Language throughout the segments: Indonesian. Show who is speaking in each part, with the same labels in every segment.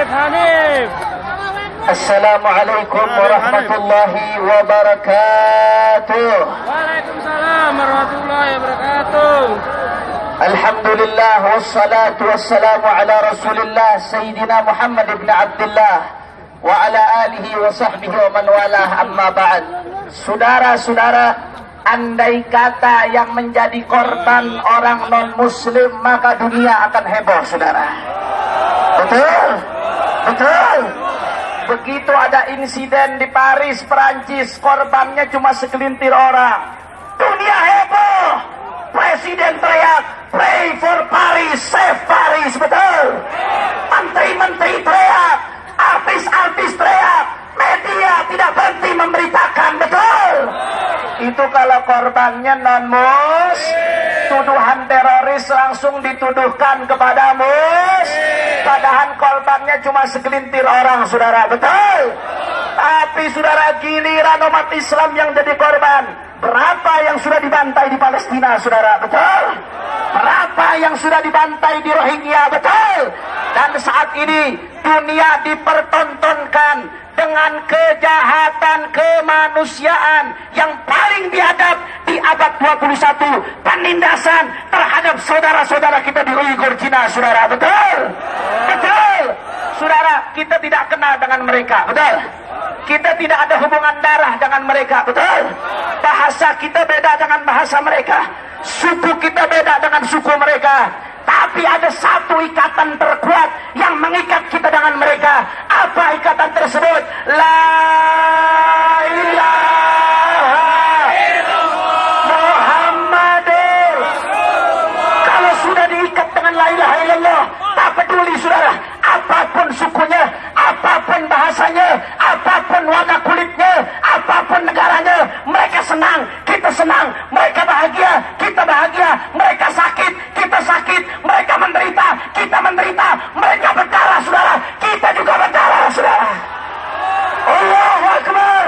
Speaker 1: Arif Hanif.
Speaker 2: Assalamualaikum warahmatullahi wabarakatuh.
Speaker 1: Waalaikumsalam warahmatullahi wabarakatuh.
Speaker 2: Alhamdulillah wassalatu wassalamu ala Rasulillah Sayyidina Muhammad ibn Abdullah wa ala alihi wa sahbihi wa man walah, amma ba'd. Saudara-saudara, andai kata yang menjadi korban orang non-muslim, maka dunia akan heboh, saudara. Betul? Betul? Begitu ada insiden di Paris, Perancis, korbannya cuma segelintir orang, dunia heboh. Presiden teriak, pray for Paris, save Paris, betul? Menteri-menteri teriak, artis-artis teriak, media tidak berhenti memberitakan, betul? Itu kalau korbannya non-mus, tuduhan teroris langsung dituduhkan kepada mus, padahal korbannya cuma segelintir orang, saudara, betul? Tapi saudara, giliran umat Islam yang jadi korban. Berapa yang sudah dibantai di Palestina, saudara, betul? Berapa yang sudah dibantai di Rohingya, betul? Dan saat ini dunia dipertontonkan dengan kejahatan kemanusiaan yang paling biadab di abad 21, penindasan terhadap saudara-saudara kita di Uighur, Cina, saudara, betul? Betul? Saudara, kita tidak kenal dengan mereka, betul? Kita tidak ada hubungan darah dengan mereka, betul? Bahasa kita beda dengan bahasa mereka, suku kita beda dengan suku mereka. Tapi ada satu ikatan terkuat yang mengikat kita dengan mereka. Apa ikatan tersebut? La ilaha Muhammadur. Kalau sudah diikat dengan la ilaha illallah, tak peduli saudara, apapun sukunya, apapun bahasanya, apapun warna kulitnya, apapun negaranya, mereka senang, kita senang, mereka bahagia, kita bahagia, mereka sakit, kita sakit, mereka menderita, kita menderita, mereka berdarah, saudara, kita juga berdarah, saudara. Allahu Akbar,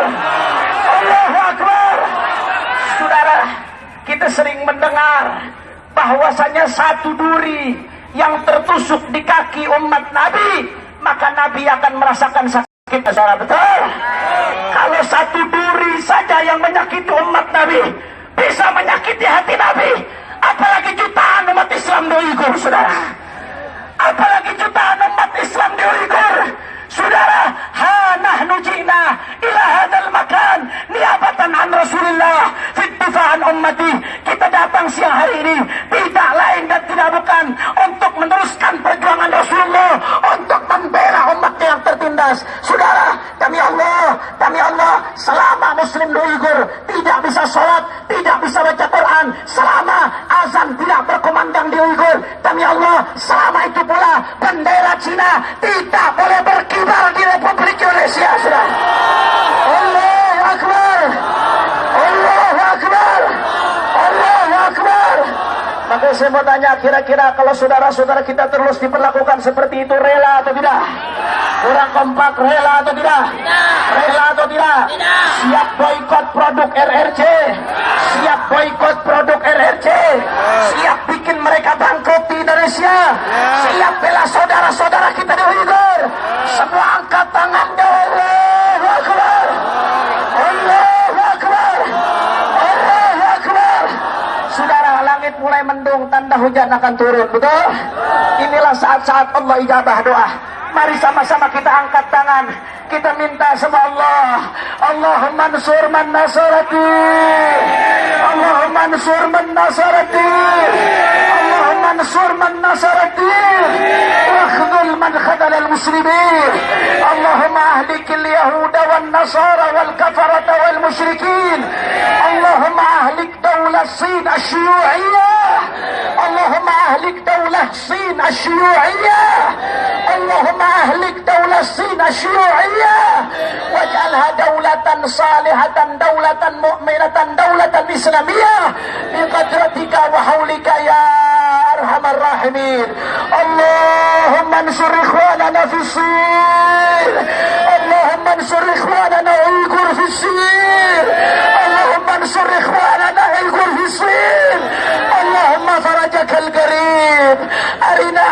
Speaker 2: Allahu Akbar. Saudara, kita sering mendengar bahwasanya satu duri yang tertusuk di kaki umat Nabi, maka Nabi akan merasakan sakit, saudara, betul? Kalau satu duri saja yang menyakiti umat Nabi bisa menyakiti hati Nabi, apalagi jutaan umat Islam di Uighur, saudara. Apalagi jutaan umat Islam di Uighur, saudara. Ha nahnu ji'na ila hadzal makan niabatan an Rasulillah fi difa'an ummati. Kita datang siang hari ini tidak lain dan tidak bukan untuk meneruskan perjuangan Rasulullah, untuk membela umatnya yang tertindas. Saudara, demi Allah, selama muslim di Uighur tidak bisa sholat, tidak bisa baca Quran, selama azan tidak berkumandang di Uighur, demi Allah, selama itu pula bendera Cina tidak boleh berkibar di Republik Indonesia, saudara. Allahu Akbar, Allahu Akbar, Allahu Akbar. Maka saya mau tanya, kira-kira kalau saudara-saudara kita terus diperlakukan seperti itu, rela atau tidak? Kurang kompak, rela atau tidak? Rela atau tidak? Siap boikot produk RRC? Siap boikot produk RRC? Siap bikin mereka bangkrut di Indonesia? Siap bela saudara-saudara kita di Uighur? Semua angkat tangannya. Allahu Akbar, Allahu Akbar, Allahu Akbar. Saudara, langit mulai mendung, tanda hujan akan turun, betul? Inilah saat-saat Allah ijabah doa. Mari sama-sama kita angkat tangan, kita minta sama Allah. Allahumma ansur man nasarati, Allahumma ansur man nasarati, Allahumma ansur man nasarati, wa khudhul man khadal al-muslimin. Allahumma ahlikil yahuda wal nasara wal kafarata wal musyrikin. Allahumma ahlik daulah Sin asyuyu'iyah, Allahumma ahlik daulah Sin asyuyu'iyah, Allahumma ahlik daulah Sin asyuyu'iyah, waj'alha daulatan salihatan, daulatan mu'minatan, daulatan islamiyah biqadratika wa haulika ya arhamar rahimin. Allahumma ansur ikhwanana fi Sin, Allahumma ansur ikhwanana Uighur fi Sin, Allahumma ansur ikhwanana Uighur fi Sin, Allahumma farajaka al-qarib, arina